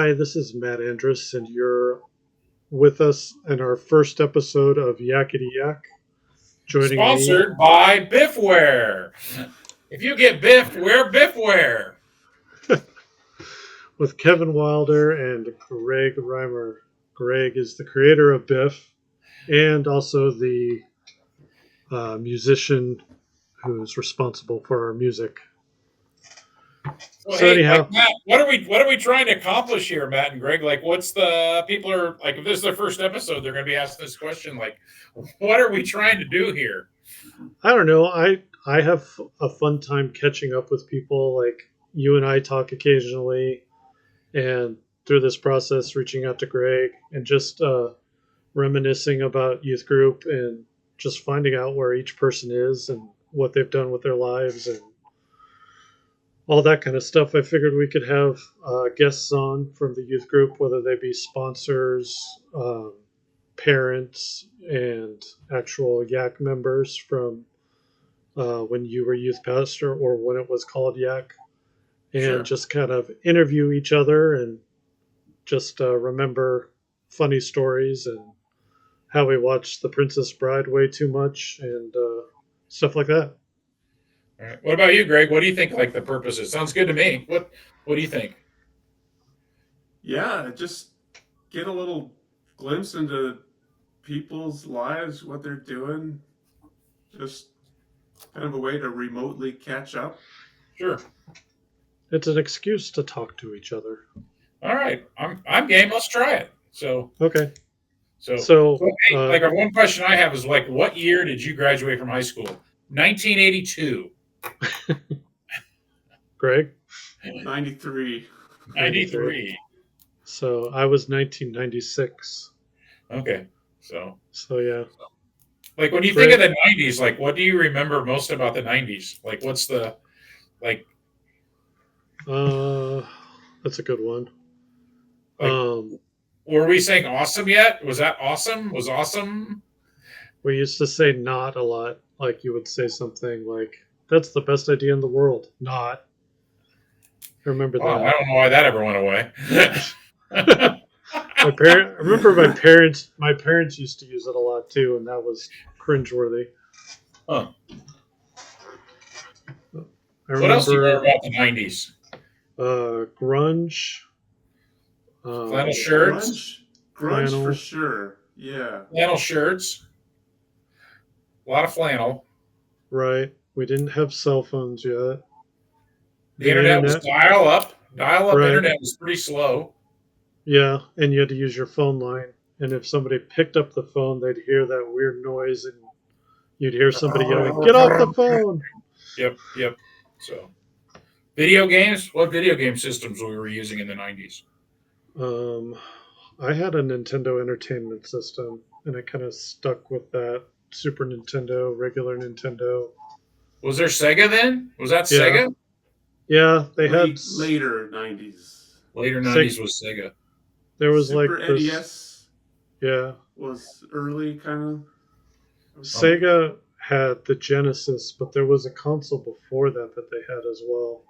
Hi, this is Matt Andrus, and you're with us in our first episode of Yac-ity Yac. Joining me Sponsored by Biffware. If you get Biff, wear Biffware. with Kevin Wilder and Greg Reimer. Greg is the creator of Biff and also the musician who's responsible for our music. So So hey, anyhow, Matt, what are we trying to accomplish here, Matt and Greg? Like, what's the people are like? If this is their first episode, they're going to be asked this question. Like, what are we trying to do here? I don't know. I have a fun time catching up with people. Like you and I talk occasionally, and through this process, reaching out to Greg and just reminiscing about youth group and just finding out where each person is and what they've done with their lives and all that kind of stuff. I figured we could have guests on from the youth group, whether they be sponsors, parents, and actual Yac members from when you were youth pastor or when it was called Yac, and Sure. just kind of interview each other and just remember funny stories and how we watched The Princess Bride way too much and stuff like that. All right. What about you, Greg? What do you think? Like the purpose is? Sounds good to me. What do you think? Yeah, just get a little glimpse into people's lives, what they're doing. Just kind of a way to remotely catch up. Sure. It's an excuse to talk to each other. All right. I'm game. Let's try it. So Okay. so So, so hey, like one question I have is like, what year did you graduate from high school? 1982. Greg? 93. 93. So I was 1996. Okay. So Yeah. like when you think Greg? of the 90s, like what do you remember most about the 90s? Like what's the like Uh, that's a good one. like Um, were we saying awesome yet? Was that awesome? Was awesome? we used to say not a lot. Like you would say something like, that's the best idea in the world. Not. I remember Oh, I that. don't know why that ever went away. I remember my parents used to use it a lot too, and that was cringeworthy. Huh. I What else do you remember remember about the 90s? grunge, Flannel um, shirts, Grunge for flannel, sure. Yeah. flannel shirts, a lot of flannel. right? We didn't have cell phones yet. The The internet was internet, dial up. Dial up right? internet was pretty slow. Yeah, and you had to use your phone line. And if somebody picked up the phone, they'd hear that weird noise, and you'd hear somebody yelling, "Get off the phone!" Yep. So, video games. What video game systems we were using in the 90s? Um, I had a Nintendo Entertainment System, and I kind of stuck with that. Super Nintendo, regular Nintendo. Was there Sega then? Was that Yeah, Sega? yeah. They had Later 90s. Later Sega. 90s was Sega. There was Super like this. NES Yeah, was early, kind of. Sega had the Genesis, but there was a console before that they had as well.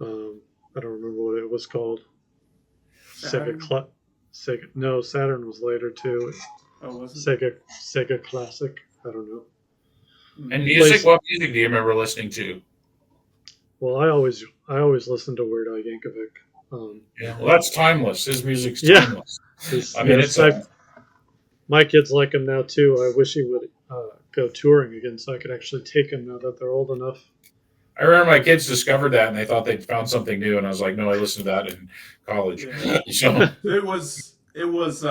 I don't remember what it was called. Saturn? Sega. No, Saturn was later too. Oh, was it? Sega Classic. I don't know. And Mm. music. Place. What music do you remember listening to? Well, I always listened to Weird Al Yankovic. Yeah, well, that's timeless. His music's Yeah. timeless. His- I mean, yes, it's my kids like him now too. I wish he would go touring again so I could actually take him now that they're old enough. I remember my kids discovered that and they thought they'd found something new, and I was like, no, I listened to that in college. Yeah. So It was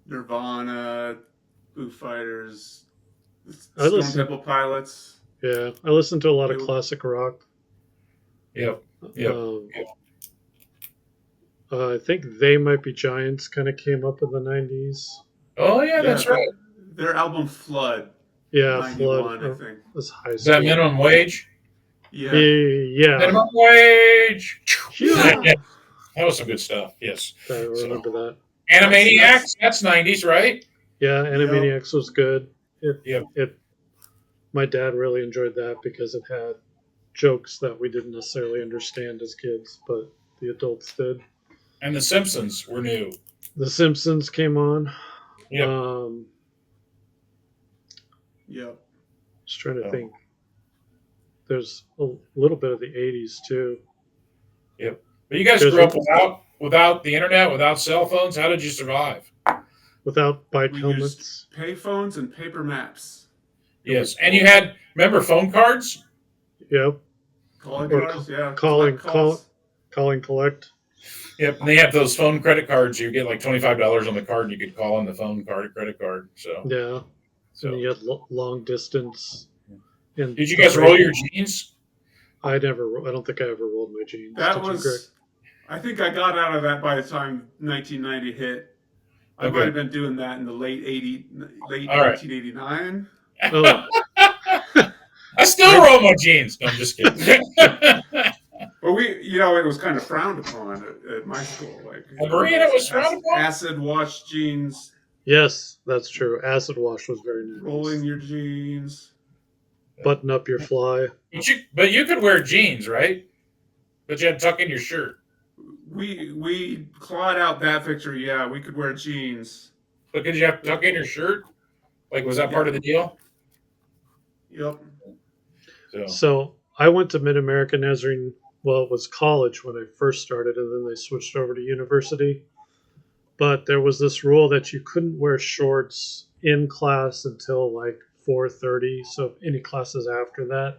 Nirvana, Foo Fighters, I Stone listen. Temple Pilots. Yeah, I listen to a lot of It- classic rock. yep. Um, I think They Might Be Giants kind of came up in the 90s. Oh yeah, that's Yeah, right. Their album Flood, Yeah, 91, Flood I think. was high Is that school. minimum wage? Yeah. Yeah, Minimum wage. yeah. That was some good stuff. Yes. I remember that. Animaniacs. That's 90s, right? Yeah, Animaniacs was good. Yep. My dad really enjoyed that because it had jokes that we didn't necessarily understand as kids, but The adults did. And The Simpsons were new. The Simpsons came on. Yep. Yep. Just trying to think. There's a little bit of the 80s too. Yep. But you guys grew up without the internet, without cell phones. How did you survive? Without bike We helmets. used payphones and paper maps. Yes. And you had, remember phone cards? Yep. Calling Or cards, yeah. calling, Collect calls. calling, collect. Yep. And they have those phone credit cards. You get like $25 on the card, and you could call on the phone card, credit card. So Yeah. So And you had long distance. And did you guys roll your jeans? I don't think I ever rolled my jeans. That Did you, Greg? was, I think I got out of that by the time 1990 hit. I Okay. might have been doing that in the late All right. 1989. Oh, I still roll my jeans. No, I'm just kidding. But it was kind of frowned upon at my school. Like, At Marine, it was frowned upon? Acid wash jeans, yes, that's true. Acid wash was very nice. rolling your jeans. Button up your fly. But you could wear jeans, right? But you had to tuck in your shirt. We clawed out that picture. Yeah, we could wear jeans. But did you have to tuck in your shirt? Like, was that part of the deal? Yep. So I went to Mid-America Nazarene. Well, it was college when I first started, and then they switched over to university. But there was this rule that you couldn't wear shorts in class until like 4:30. So any classes after that,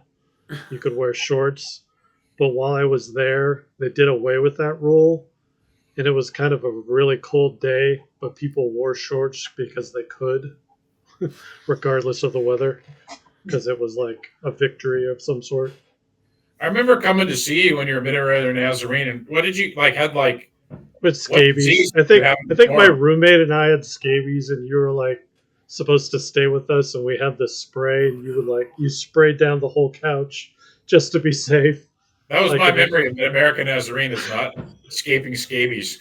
you could wear shorts. But while I was there, they did away with that rule. And it was kind of a really cold day, but people wore shorts because they could, regardless of the weather, because it was like a victory of some sort. I remember coming to see you when you were Mid-America Nazarene. And what did you had With scabies. I think my roommate and I had scabies, and you were like supposed to stay with us, and we had this spray, and you sprayed down the whole couch just to be safe. That was my memory of Mid-America Nazarene. Is not escaping scabies.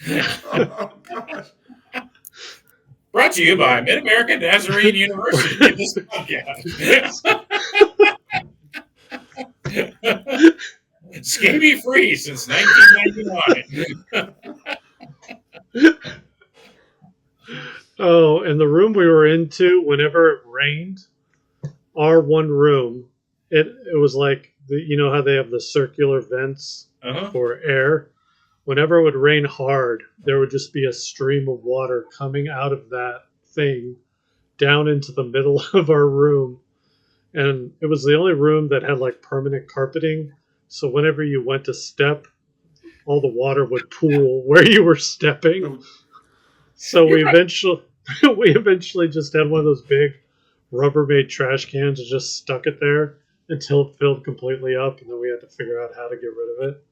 Oh, gosh. Brought to you by Mid-America Nazarene University. This podcast. Scabie free since 1999. Oh, and the room we were into, whenever it rained, our one room, it was like you know how they have the circular vents for air. Whenever it would rain hard, there would just be a stream of water coming out of that thing down into the middle of our room. And it was the only room that had like permanent carpeting. So whenever you went to step, all the water would pool where you were stepping. So we eventually just had one of those big Rubbermaid trash cans and just stuck it there until it filled completely up, and then we had to figure out how to get rid of it.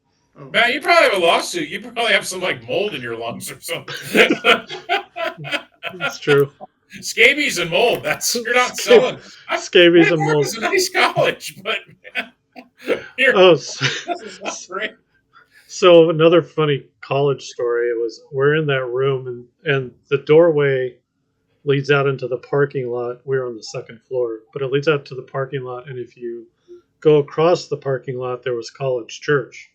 Matt, you probably have a lawsuit. You probably have some like mold in your lungs or something. That's true. Scabies and mold. You're not selling. Scabies and mold. It's a nice college, but great. So another funny college story was we're in that room and the doorway leads out into the parking lot. We were on the second floor, but it leads out to the parking lot, and if you go across the parking lot, there was College Church.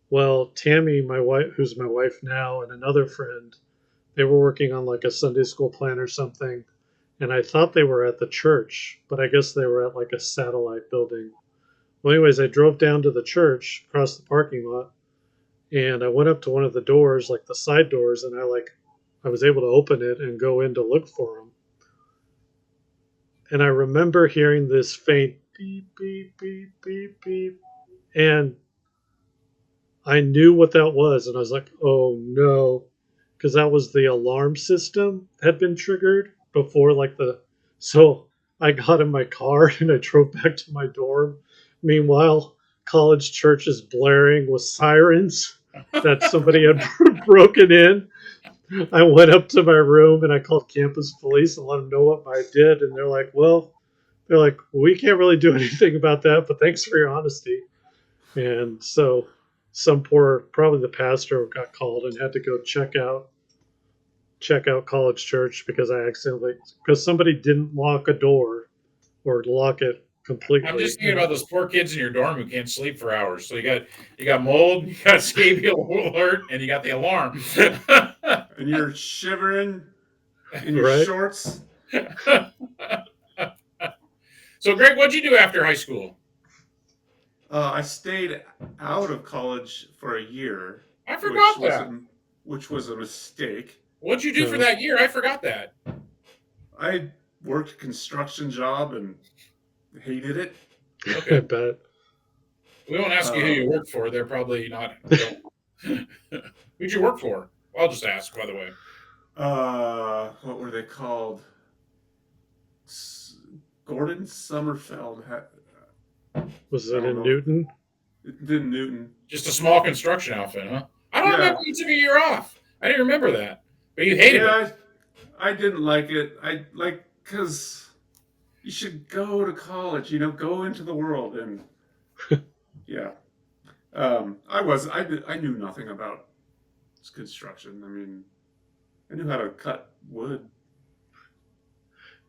Well, Tammy, my wife, who's my wife now, and another friend, they were working on like a Sunday school plan or something, and I thought they were at the church, but I guess they were at like a satellite building. Well, anyways, I drove down to the church across the parking lot, and I went up to one of the doors, like the side doors, and I was able to open it and go in to look for them. And I remember hearing this faint beep, beep, beep, beep, beep, and I knew what that was, and I was like, oh no, because that was the alarm system had been triggered before so I got in my car and I drove back to my dorm. Meanwhile, College Church is blaring with sirens that somebody had broken in. I went up to my room and I called campus police and let them know what I did, and they're like, we can't really do anything about that, but thanks for your honesty. And so probably the pastor got called and had to go check out College Church because somebody didn't lock a door or lock it completely. I'm just thinking about those poor kids in your dorm who can't sleep for hours. So you got mold, you got scabial alert, and you got the alarm. And you're shivering in your Right? shorts. So, Greg, what'd you do after high school? I stayed out of college for a year, I forgot that. which was a mistake. What'd you do for that year? I forgot that. I worked a construction job and hated it. Okay. I bet. We won't ask you who you worked for. They're probably not. Who'd you work for? I'll just ask, by the way. What were they called? Gordon Sommerfeld. Was it in Newton? It did Newton. Just a small construction outfit, huh? I don't remember you took a year off. I didn't remember that. But you hated it. I didn't like it. Because you should go to college, go into the world. And yeah. I knew nothing about construction. I mean, I knew how to cut wood.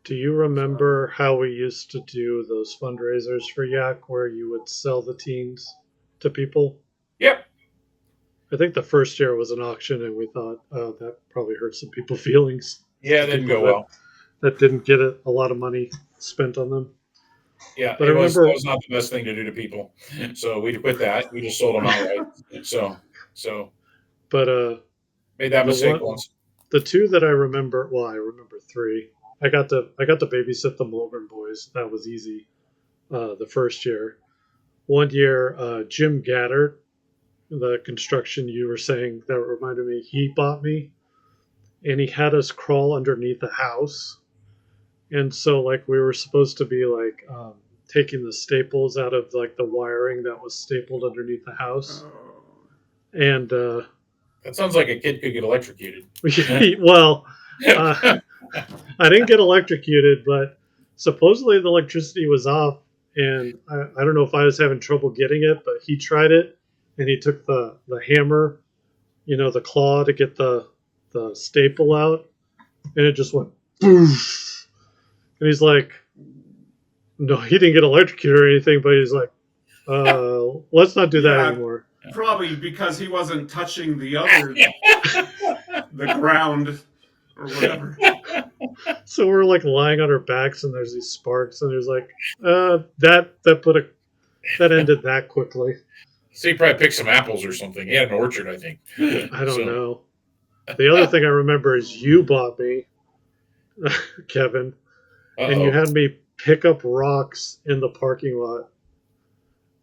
Do you remember how we used to do those fundraisers for Yac where you would sell the teens to people? Yep. I think the first year was an auction, and we thought, oh, that probably hurt some people's feelings. Yeah, it didn't go well. That didn't get a lot of money spent on them. Yeah, but that was not the best thing to do to people. So we quit that. We just sold them outright. So. But made that mistake once. The two that I remember, well, I remember three. I got to babysit the Mulgren boys. That was easy. The first year. One year, Jim Gaddard, the construction you were saying, that reminded me, he bought me, and he had us crawl underneath a house. And so, like, we were supposed to be, like, taking the staples out of, like, the wiring that was stapled underneath the house. And that sounds like a kid could get electrocuted. Well, I didn't get electrocuted, but supposedly the electricity was off, and I don't know if I was having trouble getting it, but he tried it, and he took the hammer, the claw to get the staple out, and it just went boof. And he's like, no, he didn't get electrocuted or anything, but he's like, let's not do that anymore. Probably because he wasn't touching the other, the ground or whatever. So we're like lying on our backs, and there's these sparks, and there's like, that ended that quickly. So he probably picked some apples or something. He had an orchard, I think. I don't know. The other thing I remember is you bought me, Kevin, and you had me pick up rocks in the parking lot.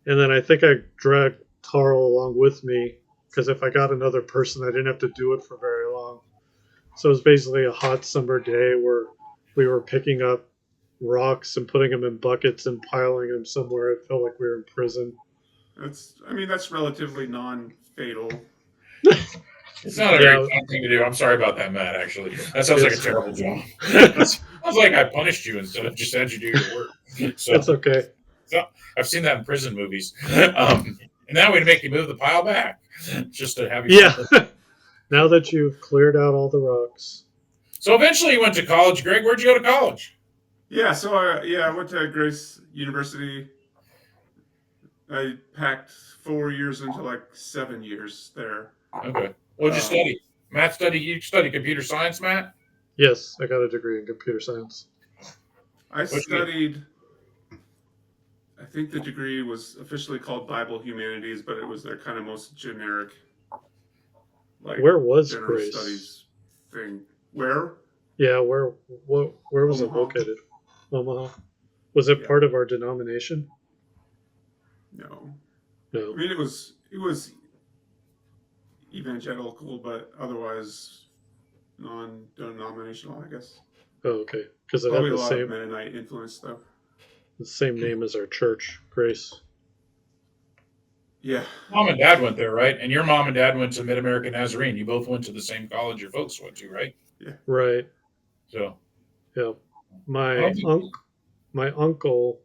And then I think I dragged Carl along with me, because if I got another person, I didn't have to do it for very long. So it was basically a hot summer day where we were picking up rocks and putting them in buckets and piling them somewhere. It felt like we were in prison. That's relatively non-fatal. It's not a very fun thing to do. I'm sorry about that, Matt, actually. That sounds like a terrible job. It sounds like I punished you instead of just had you do your work. So, it's okay. So, I've seen that in prison movies. And now we'd make you move the pile back just to have you. Yeah. Now that you've cleared out all the rocks. So eventually you went to college. Greg, where'd you go to college? Yeah, so I went to Grace University. I packed 4 years into like 7 years there. Okay. What'd you study? You study computer science, Matt? Yes, I got a degree in computer science. I studied, I think the degree was officially called Bible Humanities, but it was their kind of most generic, like, where was general Grace? Studies thing. Where? Yeah, where was it located? Omaha. Was it part of our denomination? No. No. I mean, it was evangelical, but otherwise non-denominational, I guess. Oh, okay. Because it Probably had a the lot same of Mennonite influence, though. The same name as our church, Grace. Yeah. Mom and Dad went there, right? And your mom and dad went to Mid-American Nazarene. You both went to the same college your folks went to, right? Yeah. Right. So. Yeah. My uncle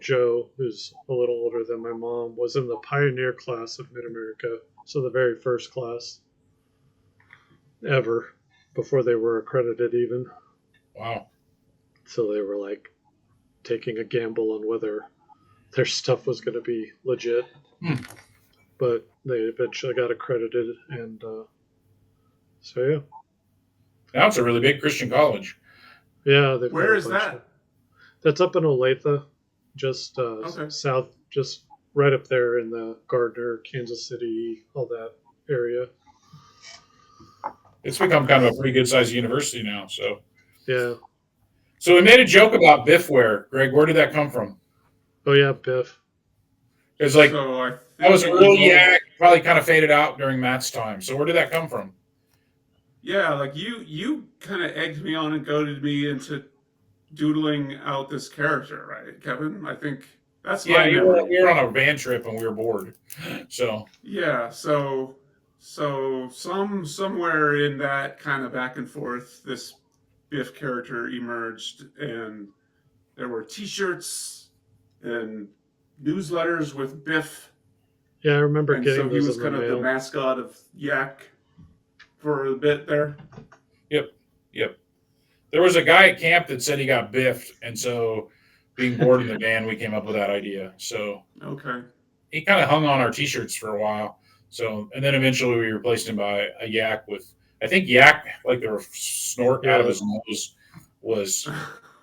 Joe, who's a little older than my mom, was in the pioneer class of Mid-America. So the very first class ever, before they were accredited even. Wow. So they were like taking a gamble on whether their stuff was going to be legit. But they eventually got accredited, and so yeah. Now it's a really big Christian college. Yeah, Where is that? That's up in Olathe, just Okay. south, just right up there in the Gardner, Kansas City, all that area. It's become kind of a pretty good sized university now. So Yeah. So we made a joke about Biff wear. Greg, where did that come from? Oh yeah, Biff. It's like So I that was think a it real all- yak. Probably kind of faded out during Matt's time. So where did that come from? Yeah, like you kind of egged me on and goaded me into doodling out this character, right, Kevin? I think that's Yeah, my memory. we were on a van trip and we were bored. So Yeah, so somewhere in that kind of back and forth, this Biff character emerged, and there were T-shirts and newsletters with Biff, Yeah, I remember and getting so he those was in kind the of the mail. mascot of Yac for a bit there. Yep. There was a guy at camp that said he got biffed, and so being bored in the van, we came up with that idea. So Okay. he kind of hung on our T-shirts for a while. So and then eventually we replaced him by a yak with I think Yac, like the snort out of his nose, was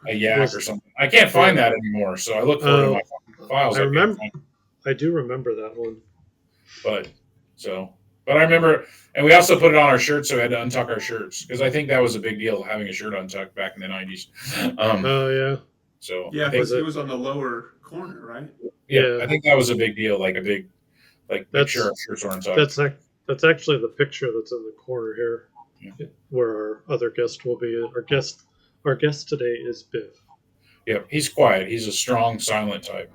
a yak or something. I can't find that anymore, so I look for it in my files. I remember. I do remember that one. But I remember, and we also put it on our shirts, so we had to untuck our shirts because I think that was a big deal having a shirt untucked back in the '90s. Oh yeah. So Yeah, I think, because it was on the lower corner, right? yeah, I think that was a big deal, like make sure our shirts were untucked. That's actually the picture that's in the corner here, Yeah. where our other guest will be. Our guest today is Biff. Yeah, he's quiet. He's a strong, silent type.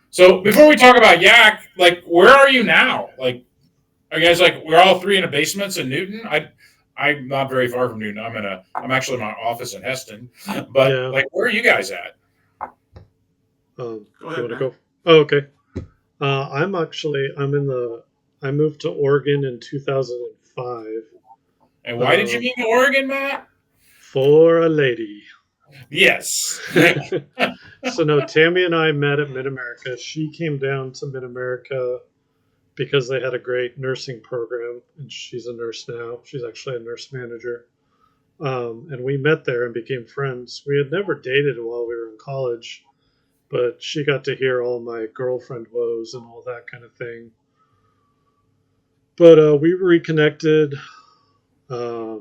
So before we talk about Yac, like, where are you now? Like, are you guys like we're all three in a basements in Newton? I'm not very far from Newton. I'm actually in my office in Heston. But Yeah. like, where are you guys at? Go You ahead, want to Matt. go? Oh, okay. I moved to Oregon in 2005 And why did you move to Oregon, Matt? for a lady. Yes. So no, Tammy and I met at Mid-America. She came down to Mid-America because they had a great nursing program, and she's a nurse now. She's actually a nurse manager. And we met there and became friends. We had never dated while we were in college, but she got to hear all my girlfriend woes and all that kind of thing. But we reconnected, I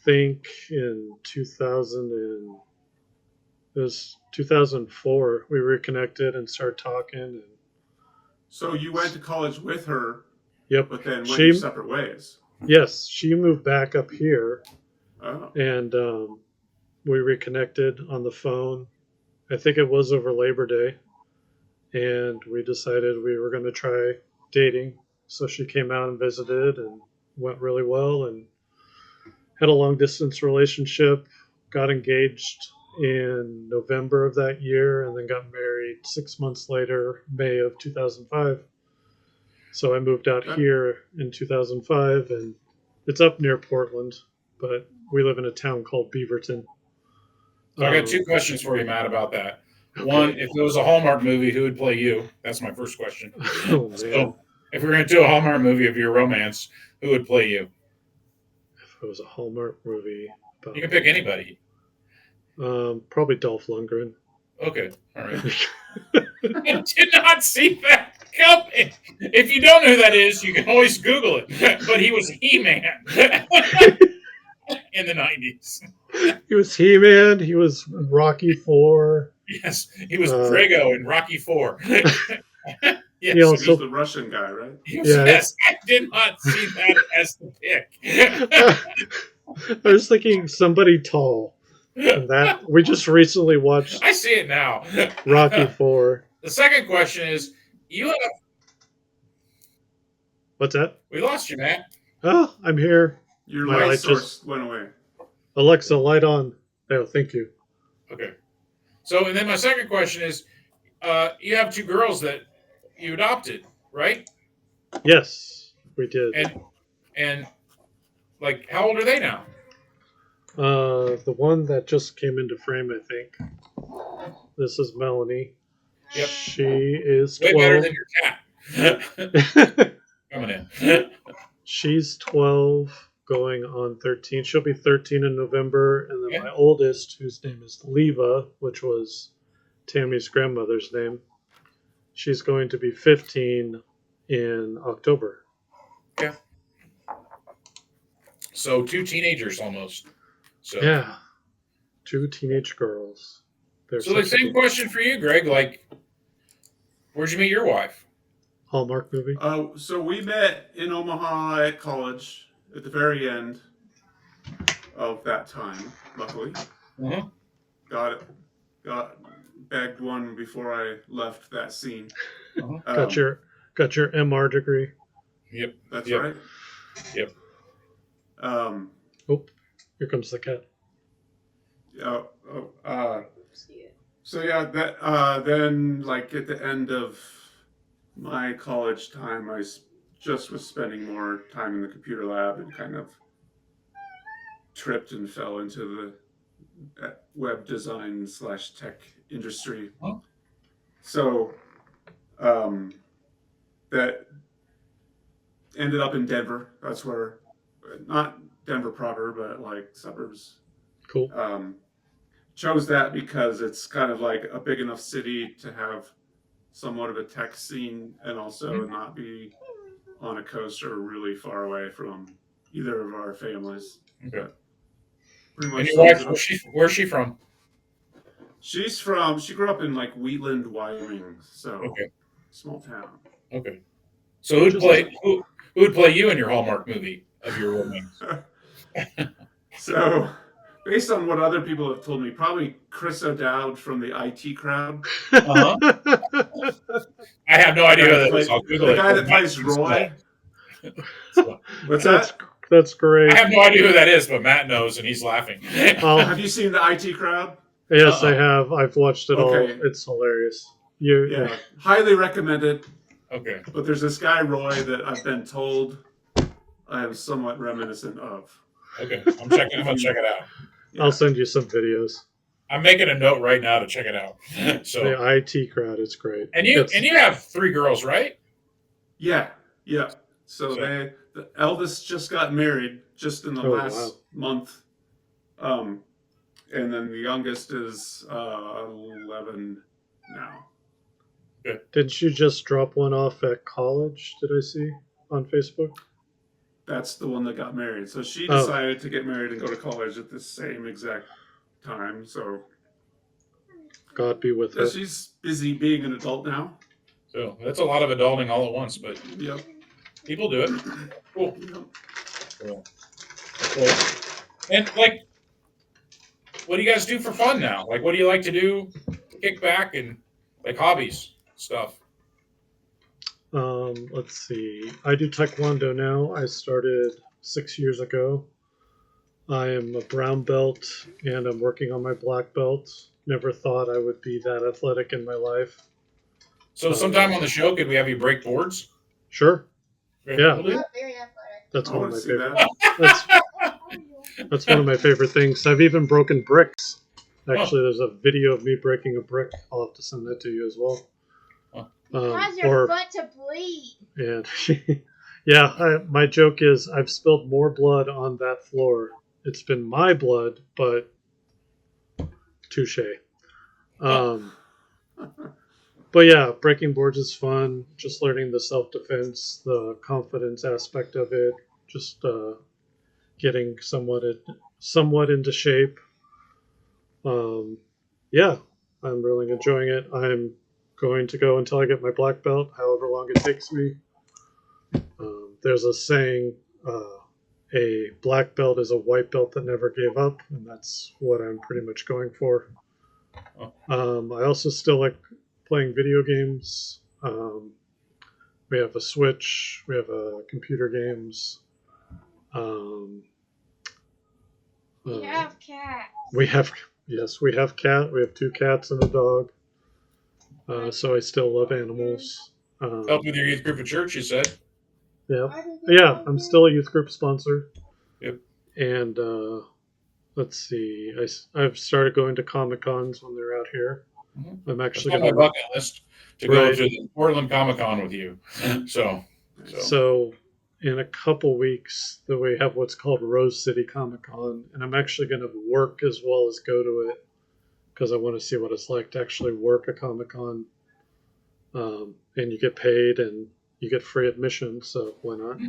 think in 2004. We reconnected and started talking. And So you went to college with her, yep, but then went your separate ways. yes, she moved back up here, Oh. and we reconnected on the phone. I think it was over Labor Day, and we decided we were going to try dating. So she came out and visited, and went really well, and had a long distance relationship. Got engaged in November of that year, and then got married 6 months later, May of 2005. So I moved out here in 2005, and it's up near Portland, but we live in a town called Beaverton. So I got two questions for you, Matt, about that. One, if it was a Hallmark movie, who would play you? That's my first question. Oh man! So if we're going to do a Hallmark movie of your romance, who would play you? If it was a Hallmark movie, You can pick anybody. probably Dolph Lundgren. Okay, all right. I did not see that coming. If you don't know who that is, you can always Google it. But he was He-Man in the 90s. He was He-Man. He was Rocky 4. Yes, he was Drago in Rocky 4. Yes, He also He's the Russian guy, right? yes, I did not see that as the pick. I was thinking somebody tall. And that we just recently watched I see it now. Rocky 4. The second question is, you have What's that? we lost you, Matt. Oh, I'm here. Your My light light source went away. Alexa, light on. Oh, thank you. Okay. So, and then my second question is, you have two girls that you adopted, right? Yes, we did. And like, how old are they now? The one that just came into frame, I think. This is Melanie. Yep. She is Way 12. better than your cat. Coming in. She's 12, going on 13. She'll be 13 in November. And then Okay. my oldest, whose name is Leva, which was Tammy's grandmother's name, she's going to be 15 in October. Okay. So 2 teenagers almost. So Yeah. 2 teenage girls. So the same question for you, Greg. Like, where'd you meet your wife? Hallmark movie. So we met in Omaha at college at the very end of that time. Luckily, got bagged one before I left that scene. Got your MR degree. Yep. That's right. Yep. Oh, here comes the cat. So yeah, that then like at the end of my college time, I just was spending more time in the computer lab and kind of tripped and fell into the web design / tech industry. Huh? So that ended up in Denver. That's where, not Denver proper, but like suburbs. Cool. Chose that because it's kind of like a big enough city to have somewhat of a tech scene and also not be on a coast or really far away from either of our families. Okay. Pretty much. And your wife, where's she from? She grew up in like Wheatland, Wyoming, so small town. Okay. So who would play you in your Hallmark movie of your romance? So, based on what other people have told me, probably Chris O'Dowd from the IT crowd. I have no idea who that is. I'll Google the it. guy that plays Roy. What's that? That's great. I have no idea who that is, but Matt knows, and he's laughing. Have you seen the IT crowd? Yes, I have. I've watched it all. It's hilarious. Yeah, highly recommend it. Okay. But there's this guy, Roy, that I've been told I am somewhat reminiscent of. Okay. I'm gonna check it out. Yeah. I'll send you some videos. I'm making a note right now to check it out. So the IT crowd, it's great. And you have 3 girls, right? Yeah. So the eldest just got married just in the last month. And then the youngest is 11 now. Good. Didn't you just drop one off at college, did I see on Facebook? That's the one that got married. So she decided to get married and go to college at the same exact time. So God be with her. She's busy being an adult now. So that's a lot of adulting all at once, but people do it. Cool. Cool. And like, what do you guys do for fun now? Like, what do you like to do? Kick back and like hobbies stuff. Let's see. I do Taekwondo now. I started 6 years ago. I am a brown belt and I'm working on my black belt. Never thought I would be that athletic in my life. So sometime on the show, could we have you break boards? Sure. Okay. Yeah. We'll That's one of my favorite. That's one of my favorite things. I've even broken bricks. Actually, there's a video of me breaking a brick. I'll have to send that to you as well. Cause your butt to bleed. And my joke is I've spilled more blood on that floor. It's been my blood, but touche. But yeah, breaking boards is fun. Just learning the self-defense, the confidence aspect of it. Just getting somewhat into shape. Yeah, I'm really enjoying it. I'm going to go until I get my black belt, however long it takes me. There's a saying, a black belt is a white belt that never gave up, and that's what I'm pretty much going for. I also still like playing video games. We have a Switch, we have computer games. We have cats. We have cat. We have 2 cats and a dog. So I still love animals. Help with your youth group at church, you said. Yeah. I'm still a youth group sponsor. Yep. And let's see. I've started going to Comic Cons when they're out here. I'm It's actually on my going to bucket list to go to the Portland Comic Con with you. So in a couple weeks, that we have what's called Rose City Comic Con, and I'm actually going to work as well as go to it because I want to see what it's like to actually work a Comic Con. And you get paid and you get free admission, so why not?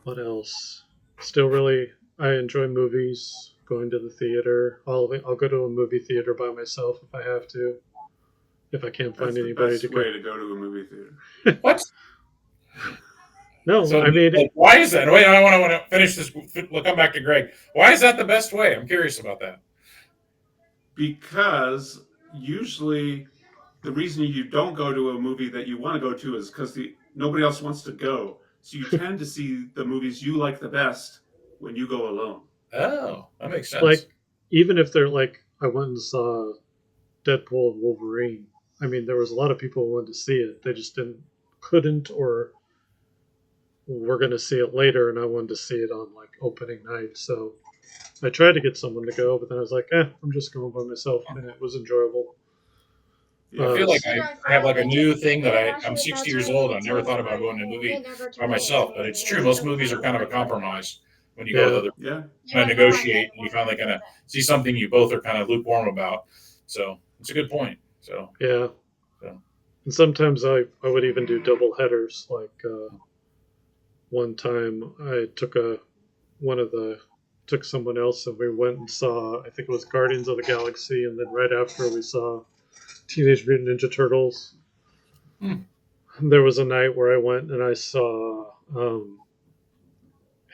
What else? Still really, I enjoy movies, going to the theater. I'll go to a movie theater by myself if I have to, if I can't find anybody to go. That's the best way to go to a movie theater. What? No, So, I mean, why is that? Wait, I want to finish this. We'll come back to Greg. Why is that the best way? I'm curious about that. Because usually the reason you don't go to a movie that you want to go to is because nobody else wants to go. So you tend to see the movies you like the best when you go alone. Oh, that makes sense. like, even if they're like, I went and saw Deadpool and Wolverine. I mean, there was a lot of people who wanted to see it. They just couldn't, or were going to see it later, and I wanted to see it on like opening night. So I tried to get someone to go, but then I was like, I'm just going by myself, and it was enjoyable. I feel like I have like a new thing that I'm 60 years old. I never thought about going to a movie by myself, but it's true. Most movies are kind of a compromise when you go with other people. Kind of negotiate, and you finally kind of see something you both are kind of lukewarm about. So it's a good point. So yeah. And sometimes I would even do double headers. Like one time I took someone else and we went and saw, I think it was Guardians of the Galaxy, and then right after we saw Teenage Mutant Ninja Turtles. There was a night where I went and I saw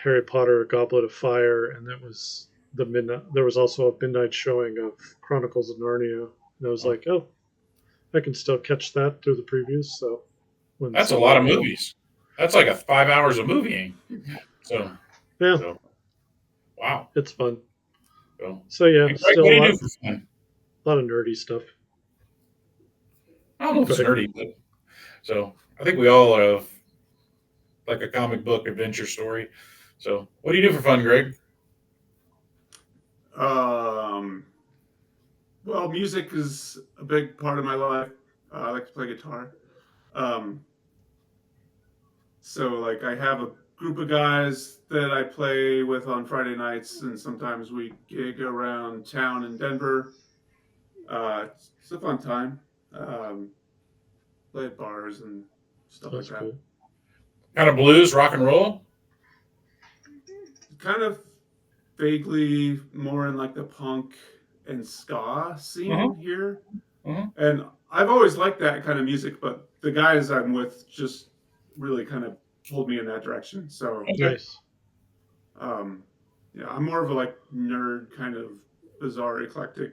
Harry Potter: Goblet of Fire, and that was there was also a midnight showing of Chronicles of Narnia, and I was like, oh, I can still catch that through the previews. So that's a lot of movies. That's like 5 hours of movieing. So yeah, wow, it's fun. So yeah, Greg, still what do you do for fun? A lot of nerdy stuff. I don't know if it's nerdy, but so I think we all have like a comic book adventure story. So what do you do for fun, Greg? Well, music is a big part of my life. I like to play guitar. So like I have a group of guys that I play with on Friday nights, and sometimes we gig around town in Denver. It's a fun time. Play at bars and stuff like that. Cool. Kind of blues, rock and roll? Kind of vaguely more in like the punk and ska scene here. And I've always liked that kind of music, but the guys I'm with just really kind of pulled me in that direction. So nice. Yeah, I'm more of a like nerd, kind of bizarre, eclectic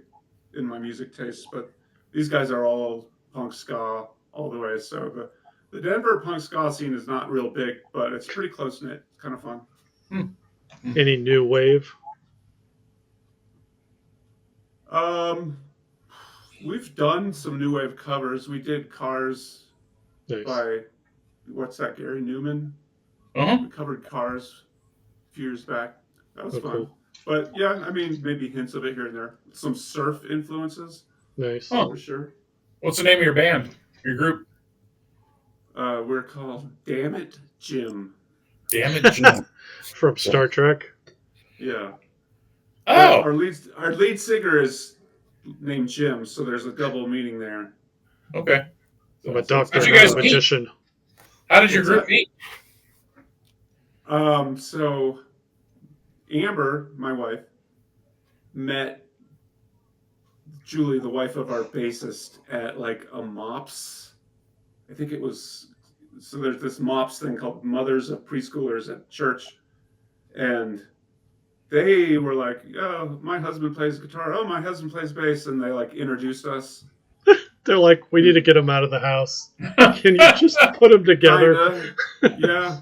in my music tastes, but these guys are all punk ska all the way. So the Denver punk ska scene is not real big, but it's pretty close knit. It's kind of fun. Any new wave? We've done some new wave covers. We did Cars by, what's that, Gary Newman? We covered Cars a few years back. That was fun. Cool. But yeah, I mean, maybe hints of it here and there. Some surf influences. Nice. For sure. What's the name of your band, your group? We're called Damn It Jim. Damn It Jim. From Star Trek? Yeah. Oh! Our lead singer is named Jim, so there's a double meaning there. Okay. I'm a doctor, not a magician. How did your group meet? So Amber, my wife, met Julie, the wife of our bassist, at like a MOPS. I think it was, so there's this MOPS thing called Mothers of Preschoolers at church. And they were like, oh, my husband plays guitar. Oh, my husband plays bass. And they like introduced us. They're like, we need to get him out of the house. Can you just put them together? Yeah.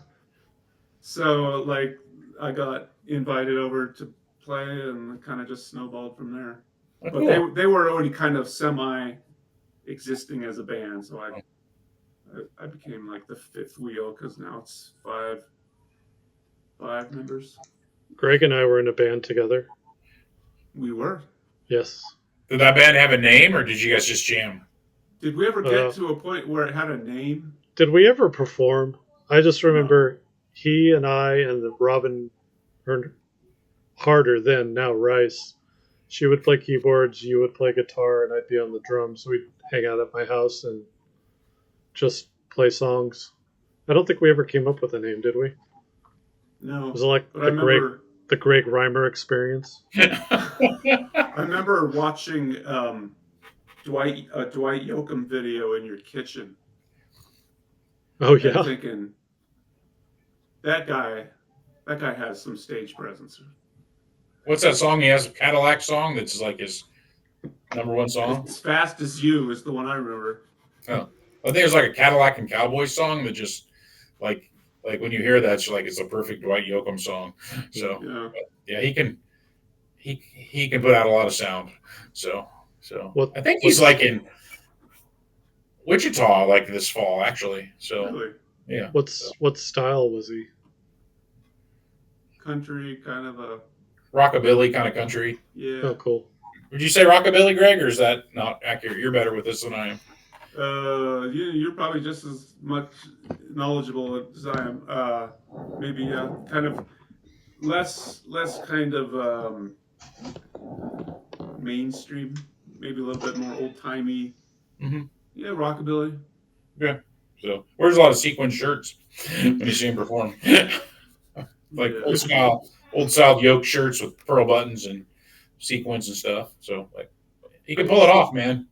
So like I got invited over to play and kind of just snowballed from there. But cool. they were already kind of semi-existing as a band. So I became like the fifth wheel because now it's five members. Greg and I were in a band together. We were. Yes. Did that band have a name, or did you guys just jam? Did we ever get to a point where it had a name? Did we ever perform? I just remember he and I and the Robin, or harder then, now Rice. She would play keyboards, you would play guitar, and I'd be on the drums. We'd hang out at my house and just play songs. I don't think we ever came up with a name, did we? No. Was it like the Greg Reimer experience? I remember watching Dwight Yoakam video in your kitchen. Oh yeah. And thinking that guy has some stage presence. What's that song he has? A Cadillac song that's like his number one song? As Fast as You is the one I remember. Oh. I think it's like a Cadillac and Cowboy song that just like when you hear that, it's a perfect Dwight Yoakam song. So yeah, he can put out a lot of sound. So I think he's like in Wichita like this fall actually. So really? Yeah. What style was he? Country, kind of a rockabilly kind of country. Yeah. Oh, cool. Would you say rockabilly, Greg, or is that not accurate? You're better with this than I am. You're probably just as much knowledgeable as I am. Maybe kind of less kind of mainstream. Maybe a little bit more old timey. Mm-hmm. Yeah, rockabilly. Yeah. So wears a lot of sequin shirts when you see him perform. Like old style yoke shirts with pearl buttons and sequins and stuff. So like he can pull it off, man.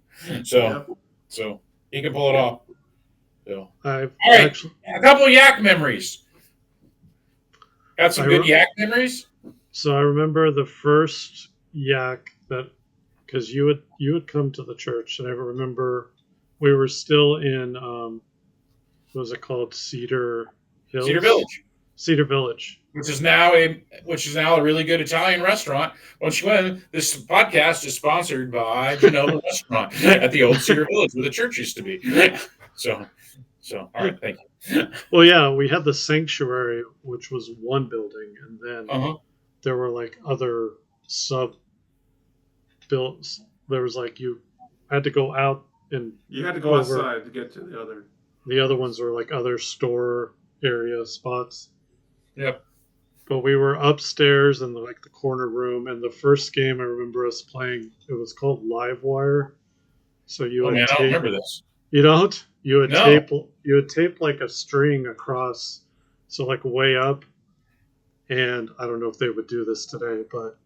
So he can pull it off. So all right, a couple of Yac memories. Got some good Yac memories. So I remember the first Yac that, because you would come to the church, and I remember we were still in what was it called, Cedar Hills? Cedar Village, which is now a really good Italian restaurant. Once you win, this podcast is sponsored by Genova Restaurant at the old Cedar Village where the church used to be. So all right, thank you. Well, yeah, we had the sanctuary, which was one building, and then there were like other sub builds. There was like you had to go out and you had to go outside to get to the other. The other ones were like other store area spots. Yep. But we were upstairs in the corner room, and the first game I remember us playing, it was called Live Wire. So you would I don't remember this. You don't? You would tape like a string across, so like way up, and I don't know if they would do this today, but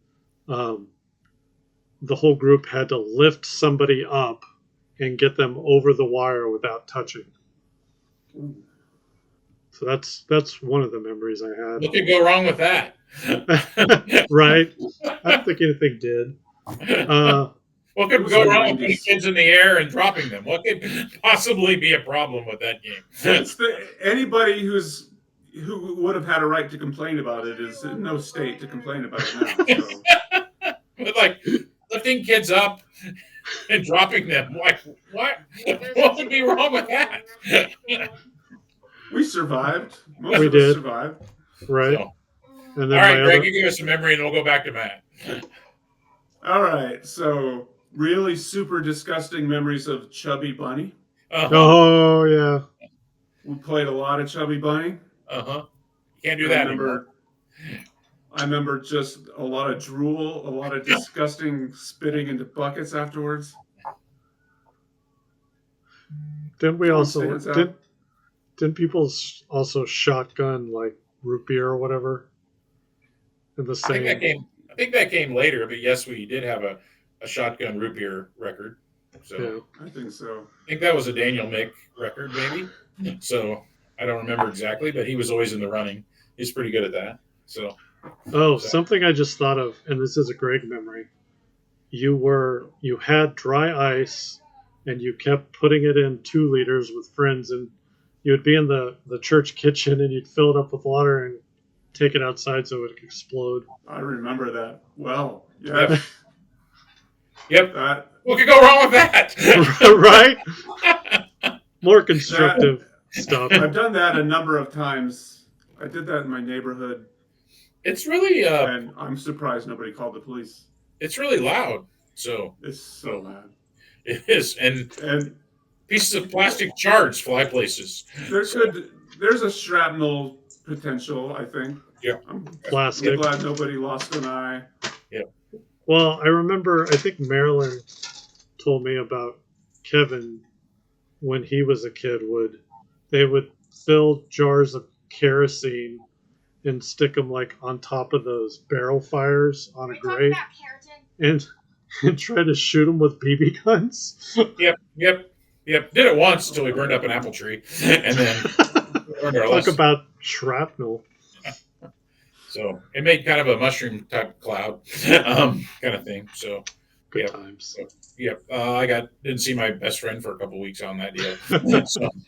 the whole group had to lift somebody up and get them over the wire without touching. So that's one of the memories I had. What could go wrong with that? Right? I don't think anything did. What could go wrong with putting kids in the air and dropping them? What could possibly be a problem with that game? Anybody who would have had a right to complain about it is in no state to complain about it now. So. But like lifting kids up and dropping them, like what? What would be wrong with that? We survived. Most of us survived. Right. So. And then all right, Greg, you give us a memory and we'll go back to Matt. All right. So really super disgusting memories of Chubby Bunny. Oh, yeah. We played a lot of Chubby Bunny. You can't do that anymore. I remember just a lot of drool, a lot of disgusting spitting into buckets afterwards. Didn't we also... Didn't people also shotgun like root beer or whatever? In the same. I think that came later, but yes, we did have a shotgun root beer record. So yeah, I think so. I think that was a Daniel Mick record, maybe. So I don't remember exactly, but he was always in the running. He's pretty good at that. So. Something I just thought of, and this is a Greg memory. You had dry ice, and you kept putting it in 2 liters with friends, and you would be in the church kitchen, and you'd fill it up with water and take it outside so it would explode. I remember that well. Yeah. Yep. What could go wrong with that? Right? More constructive stuff. I've done that a number of times. I did that in my neighborhood. It's really... and I'm surprised nobody called the police. It's really loud. So It's so loud. it is, And pieces of plastic shards fly places. there's a shrapnel potential, I think. Yeah. I'm Plastic. glad nobody lost an eye. Yeah. Well, I remember, I think Marilyn told me about Kevin when he was a kid. They would fill jars of kerosene and stick them like on top of those barrel fires on a grate and try to shoot them with BB guns. Yep. Did it once until we burned up an apple tree, and then talk about shrapnel. So it made kind of a mushroom type cloud, kind of thing. So good times. I didn't see my best friend for a couple weeks on that deal.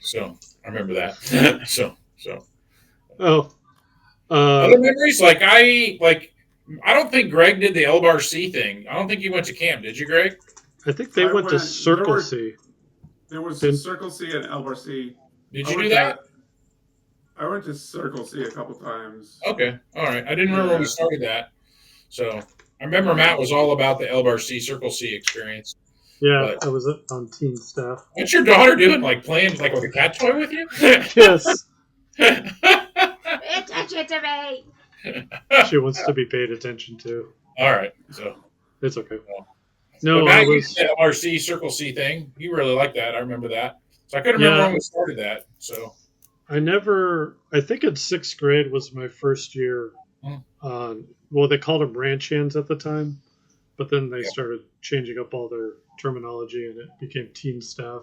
so I remember that. so other memories, I don't think Greg did the L Bar C thing. I don't think you went to camp, did you, Greg? I think they went to Circle C. There was Circle C and L Bar C. Did you do that? I went to Circle C a couple times. Okay, all right. I didn't remember when we started that. So I remember Matt was all about the L Bar C, Circle C experience. Yeah, I was on team staff. What's your daughter doing? Like playing like with a cat toy with you? Yes. Pay attention to me. She wants to be paid attention to. All right, so it's okay. Well, no, I was the LRC Circle C thing. You really liked that. I remember that. So I couldn't remember when we started that. So I think in 6th grade was my first year on. Well, they called them ranch hands at the time, but then they started changing up all their terminology and it became teen staff.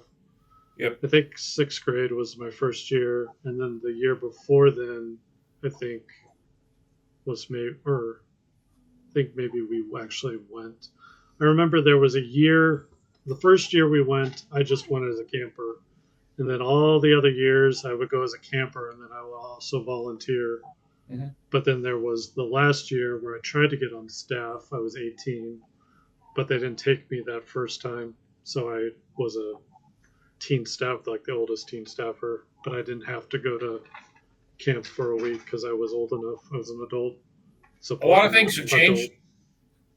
Yep. I think 6th grade was my first year, and then the year before then, I think maybe we actually went. I remember there was a year, the first year we went, I just went as a camper. And then all the other years I would go as a camper, and then I would also volunteer. Mm-hmm. But then there was the last year where I tried to get on staff. I was 18, but they didn't take me that first time. So I was a teen staff, like the oldest teen staffer, but I didn't have to go to camp for a week because I was old enough. I was an adult. So a lot of things have changed.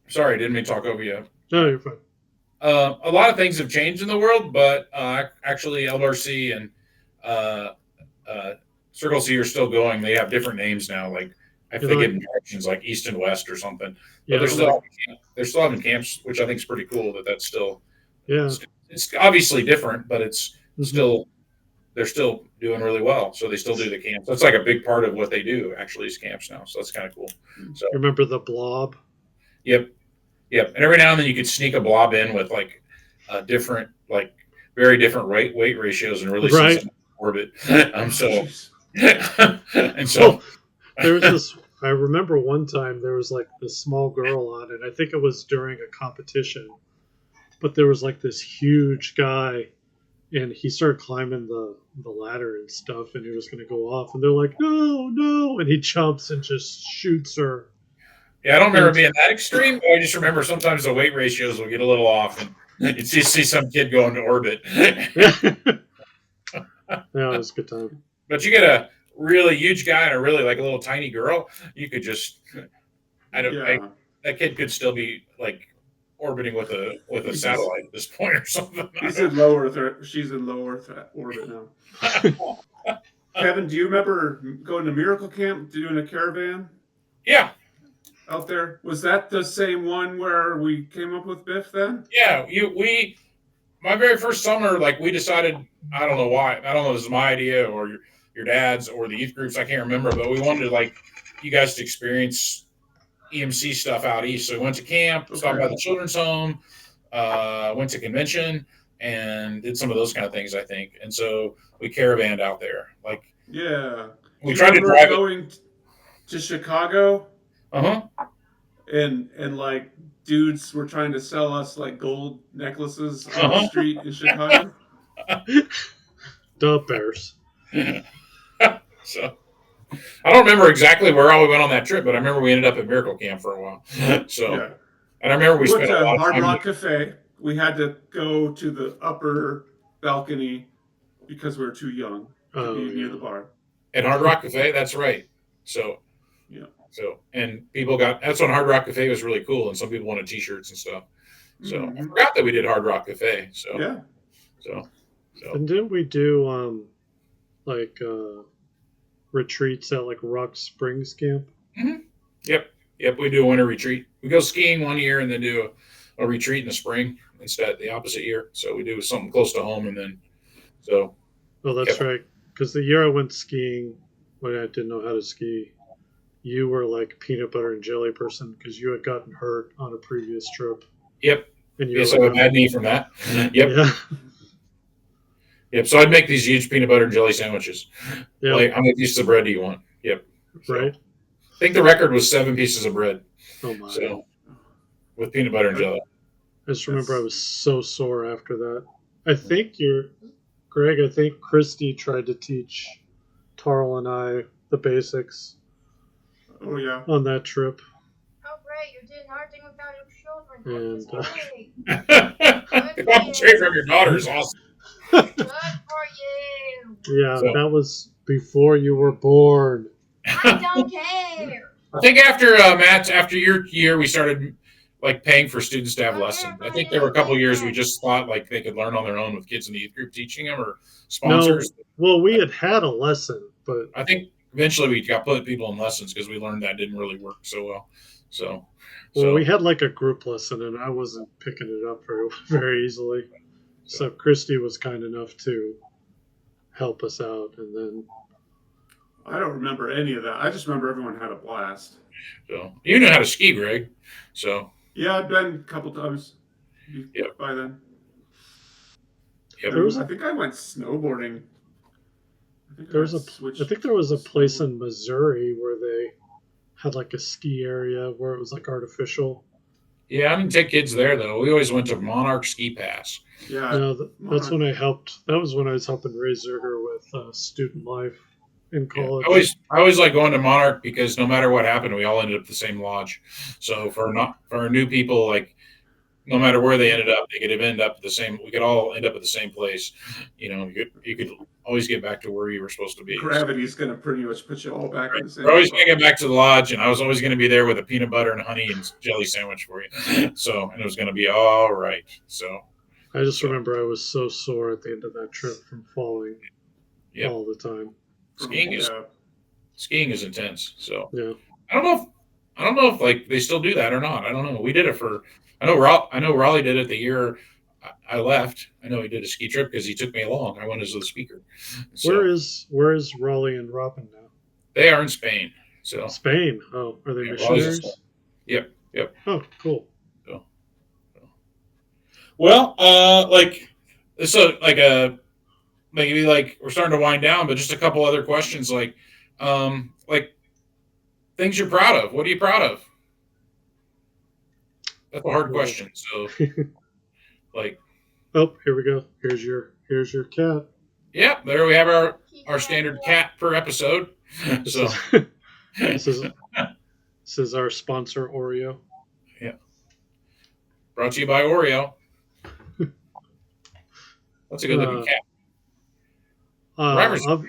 Sorry, I didn't mean to talk over you. No, you're fine. A lot of things have changed in the world, but actually LRC and Circle C are still going. They have different names now. Like I think in directions like East and West or something. But they're still having camps, which I think is pretty cool. That's still it's obviously different, but it's still they're still doing really well. So they still do the camps. That's like a big part of what they do. Actually, is camps now. So that's kind of cool. So remember the blob? Yep. And every now and then you could sneak a blob in with like different, like very different weight satios and really see some orbit. And so there was this. I remember one time there was like this small girl on it. I think it was during a competition, but there was like this huge guy, and he started climbing the ladder and stuff, and he was going to go off, and they're like, no, and he jumps and just shoots her. Yeah, I don't remember being that extreme, but I just remember sometimes the weight ratios will get a little off, and you'd see some kid go into orbit. Yeah, it was a good time. But you get a really huge guy and a really like a little tiny girl, you could just that kid could still be like orbiting with a satellite at this point or something. She's in low Earth orbit now. Kevin, do you remember going to Miracle Camp, doing a caravan? Yeah. Out there, was that the same one where we came up with Biff then? Yeah, my very first summer, like we decided, I don't know why, I don't know if it was my idea or your dad's or the youth groups, I can't remember, but we wanted like you guys to experience EMC stuff out east. So we went to camp, stopped by the children's home, went to convention, and did some of those kind of things, I think. And so we caravanned out there, like we tried to drive going to Chicago. And like dudes were trying to sell us like gold necklaces on the street in Chicago. The Bears. So I don't remember exactly where all we went on that trip, but I remember we ended up at Miracle Camp for a while. And I remember we went spent to Hard Rock Cafe. We had to go to the upper balcony because we were too young to be near the bar. At Hard Rock Cafe, that's right. So and people that's when Hard Rock Cafe was really cool, and some people wanted T-shirts and stuff. So I Mhm. forgot that we did Hard Rock Cafe. So Yeah. so And didn't we do like retreats at like Rock Springs Camp? mhm. Yep. We do a winter retreat. We go skiing one year and then do a retreat in the spring instead the opposite year. So we do something close to home and then so Oh, that's yep. right. Because the year I went skiing when I didn't know how to ski, you were like peanut butter and jelly person because you had gotten hurt on a previous trip, Yep. and you were Yes, I like, have a bad knee from that. Yep. yeah, Yep. So I'd make these huge peanut butter and jelly sandwiches. yeah, Like, how many pieces of bread do you want? Yep. So right. I think the record was 7 pieces of bread. Oh my! So with peanut butter and jelly. I just remember I That's was so sore after that. I think Greg. I think Christy tried to teach Tarl and I the basics oh yeah. on that trip, Oh, great. You're doing everything without your children. and That's great. The concentrate from your daughter is awesome. Good for you. yeah, So that was before you were born. I don't care. I think after Matt, after your year, we started like paying for students to have I don't care lessons. if I I think there were a do. couple of years we Yes. just thought like they could learn on their own with kids in the youth group teaching them or No, sponsors. well, we had a lesson, but I think eventually we got put people in lessons because we learned that didn't really work so well. So, well, we so had like a group lesson, and I wasn't picking it up very very easily. So Christy was kind enough to help us out, and then I don't remember any of that. I just remember everyone had a blast. so you know how to ski, Greg. So Yeah, I'd been a couple times yep, by then. yep. there was I a think I went snowboarding. I think there I was a I switched think there was to a place snowboard. in Missouri where they had like a ski area where it was like artificial. Yeah, I didn't take kids there though. We always went to Monarch Ski Pass. Yeah, No, that's Monarch. when I helped. That was when I was helping Ray Zerger with student life in Yeah, college. I always like going to Monarch because no matter what happened, we all ended up at the same lodge. So for our new people, like no matter where they ended up, they could end up at the same. We could all end up at the same place. You could always get back to where you were supposed to be. So, Gravity's going to pretty much put you all back in right. the We're same always going to spot. get back to the lodge, and I was always going to be there with a peanut butter and honey and jelly sandwich for you. So, and it was going to be all right. So, I just so remember I was so sore at the end of that trip from falling yep. all the time. Skiing is Yeah, skiing is intense. So Yeah. I don't know if like they still do that or not. I don't know. We did it for. I know Raleigh did it the year I left. I know he did a ski trip because he took me along. I went as the speaker. So Where is Raleigh and Robin now? they are in Spain. So Spain. Oh, are they yeah, Raleigh's in Spain. missionaries? Yep. Oh, cool. So, well, like so, like maybe like we're starting to wind down, but just a couple other questions, like things you're proud of. What are you proud of? That's a hard Well, question. So, like, oh, here we go. Here's your cat. yeah, there we have Keep our it standard up. cat per episode. This So, is this is this is our sponsor Oreo. yeah, brought to you by Oreo. That's a good looking Uh, cat. uh, Reimer's ob-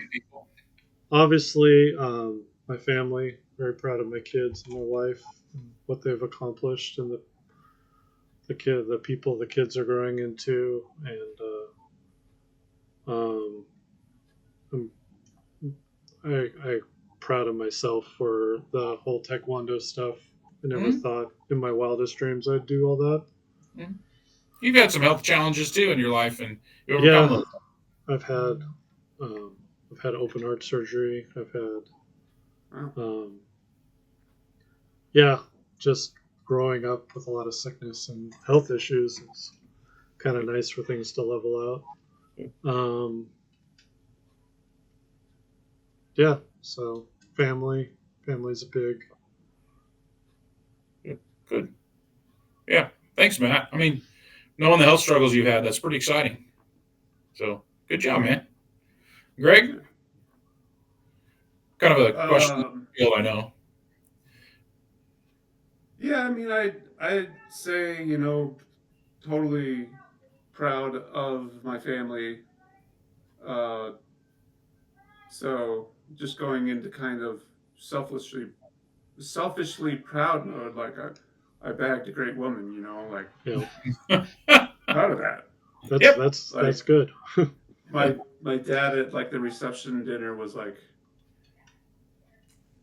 obviously, my family. Very proud of my kids and my wife and what they've accomplished and the people the kids are growing into, and I'm I proud of myself for the whole taekwondo stuff. I never Mhm. thought in my wildest dreams I'd do all that. You've had some health challenges too in your life, and you overcome Yeah, those. I've had um, I've had open heart surgery. I've had wow. yeah, just growing up with a lot of sickness and health issues. It's kind of nice for things to level out. Yeah, so family's a big. Good. Yeah. Thanks, Matt. I mean, knowing the health struggles you've had, that's pretty exciting. So, good job, man. Greg, kind of a question field, I know. Yeah, I mean, I'd say totally proud of my family. Uh, so just going into kind of selfishly proud mode, like I bagged a great woman, like You proud of that. know, Yep. that's good. My dad at like the reception dinner was like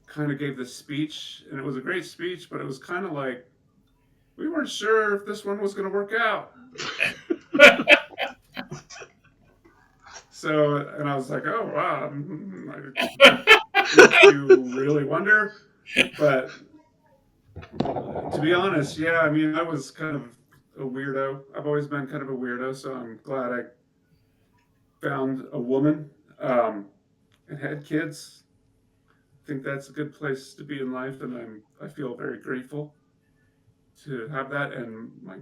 kind of gave this speech, and it was a great speech, but it was kind of like we weren't sure if this one was going to work out. So, and I was like, oh wow, make you really wonder. But to be honest, yeah, I mean, I was kind of a weirdo. I've always been kind of a weirdo, so I'm glad I found a woman and had kids. I think that's a good place to be in life, and I feel very grateful to have that. And my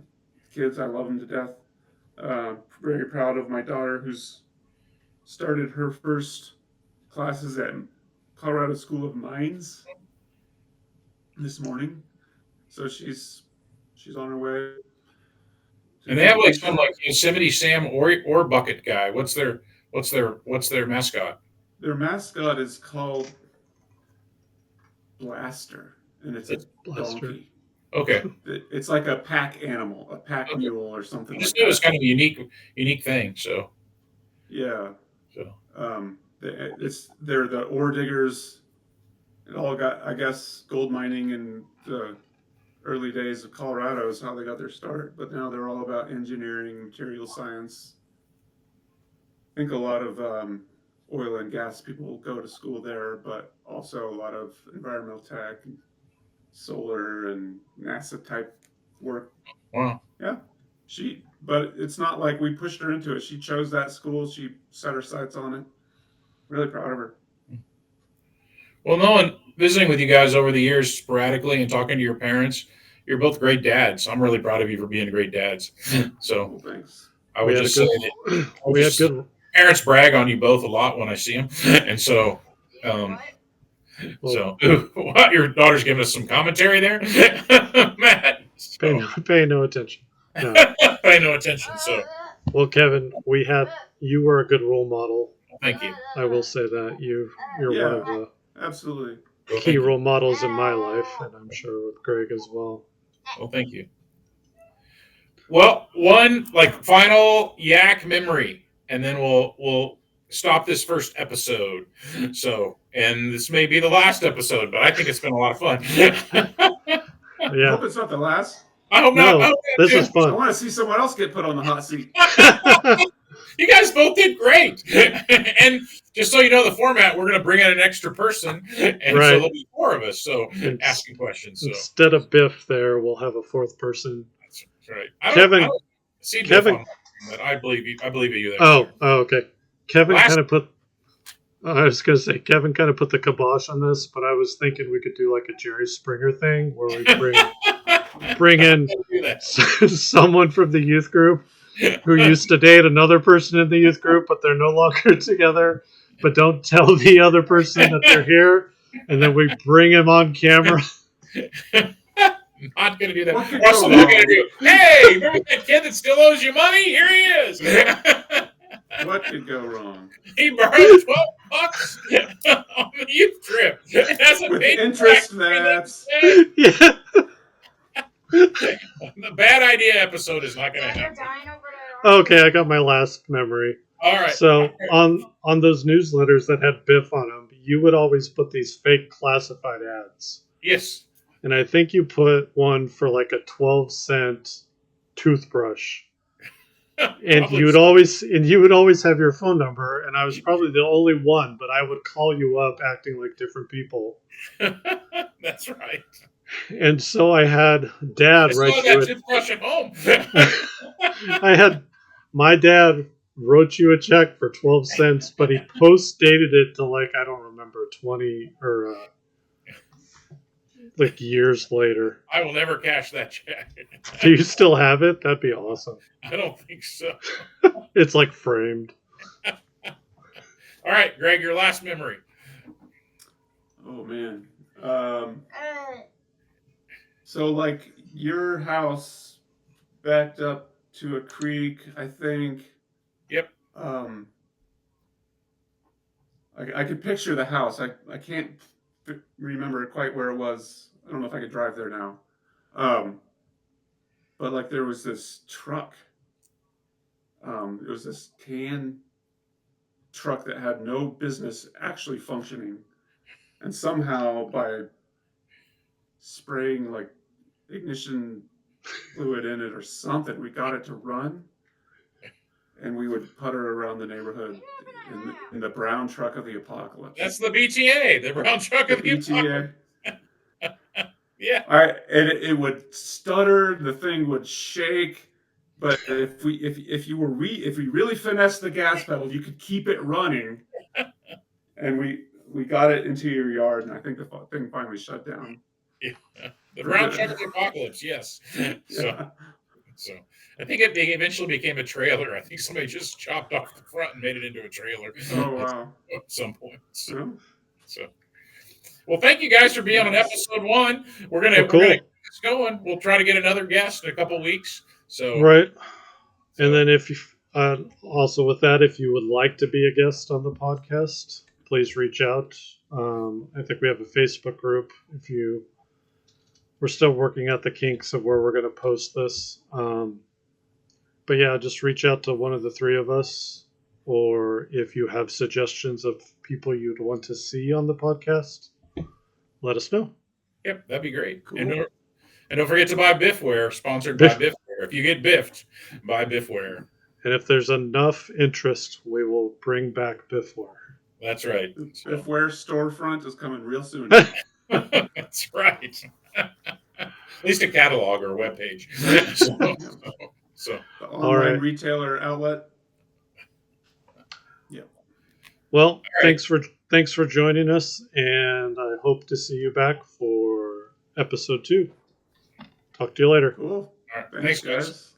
kids, I love them to death. Very proud of my daughter who's started her first classes at Colorado School of Mines this morning. So she's on her way to And they have like completion. some like Yosemite Sam or bucket guy. What's their mascot? Their mascot is called Blaster, and it's a Blaster. donkey. Okay. It's like a pack animal, a pack Okay. mule, or I something just like knew it was that. kind of a unique thing. So Yeah. so They're the ore diggers. It all got, I guess, gold mining in the early days of Colorado is how they got their start. But now they're all about engineering, material science. I think a lot of oil and gas people go to school there, but also a lot of environmental tech, and solar, and NASA type work. wow. Yeah, but it's not like we pushed her into it. She chose that school. She set her sights on it. Really proud of her. Well, knowing visiting with you guys over the years sporadically and talking to your parents, you're both great dads. I'm really proud of you for being great dads. So Well, thanks. I We would had a just say good that I would we had just good parents brag on you both a lot when I see them, and so um, well what your daughter's giving us some commentary there, Matt. pay So no, pay no attention. No. pay no attention. So Well, Kevin, you were a good role model. thank you. I will say that you're one Yeah, of the absolutely. Well, key thank you. role models in my life, and I'm sure with Greg as well. Well, thank you. Well, one like final yak memory, and then we'll stop this first episode. So, and this may be the last episode, but I think it's been a lot of fun. I Yeah. hope it's not the last. I hope not. I No, hope that this is too. I fun. want to see someone else get put on the hot seat. You guys both did great. And just so you know, the format, we're going to bring in an extra person, and so Right. there'll be four of us. So And asking questions. So instead of Biff, there we'll have a fourth person. that's right. I Kevin. don't see Biff Kevin. on, but I believe you. I believe you there. Oh, Sir. okay. Kevin Last kind of put. I was gonna say Kevin kind of put the kibosh on this, but I was thinking we could do like a Jerry Springer thing where we bring in Do that. someone from the youth group who used to date another person in the youth group, but they're no longer together. But don't tell the other person that they're here, and then we bring him on camera. Not going to do that. What could We're also go not going wrong? to do, hey, remember that kid that still owes you money? Here he is. What could go wrong? He borrowed $12 on the youth trip. It hasn't With paid interest, back. that's Yeah. The bad idea episode is not going to You're happen. dying over there. Okay, I got my last memory. All right. So on those newsletters that had Biff on them, you would always put these fake classified ads. Yes. And I think you put one for like a 12-cent toothbrush. And Probably you would so. always have your phone number, and I was probably the only one, but I would call you up acting like different people. That's right. And so I had Dad I still write have you that toothbrush at home. I had my dad wrote you a check for 12 cents, but he post dated it to like I don't remember 20 or like years later. I will never cash that check. Do you still have it? That'd be awesome. I don't think so. It's like framed. All right, Greg, your last memory. oh man. So like your house backed up to a creek, I think. Yep. I could picture the house. I can't remember quite where it was. I don't know if I could drive there now. But like there was this truck. It was this tan truck that had no business actually functioning, and somehow by spraying like ignition fluid in it or something, we got it to run, and we would putter around the neighborhood in the brown truck of the apocalypse. That's the BTA, the brown truck of the BTA. Yeah. And it would stutter, the thing would shake, but if we really finessed the gas pedal, you could keep it running. And we got it into your yard, and I think the thing finally shut down. Yeah. The brown truck of the apocalypse, yes. So I think it eventually became a trailer. I think somebody just chopped off the front and made it into a trailer. Oh wow! At some point. So well, thank you guys for being on episode 1. We're gonna keep this going. We'll try to get another guest in a couple weeks. So right, and then if you also with that, if you would like to be a guest on the podcast, please reach out. I think we have a Facebook group. We're still working out the kinks of where we're going to post this. But yeah, just reach out to one of the 3 of us, or if you have suggestions of people you'd want to see on the podcast, let us know. Yep, that'd be great. Cool. And don't forget to buy Biffware, sponsored by Biffware. If you get biffed, buy Biffware. And if there's enough interest, we will bring back Biffware. That's right. Biffware storefront is coming real soon. That's right. At least a catalog or a webpage. So the online retailer outlet. Yeah. Well, thanks for joining us, and I hope to see you back for episode 2. Talk to you later. Cool. All right. Thanks, guys.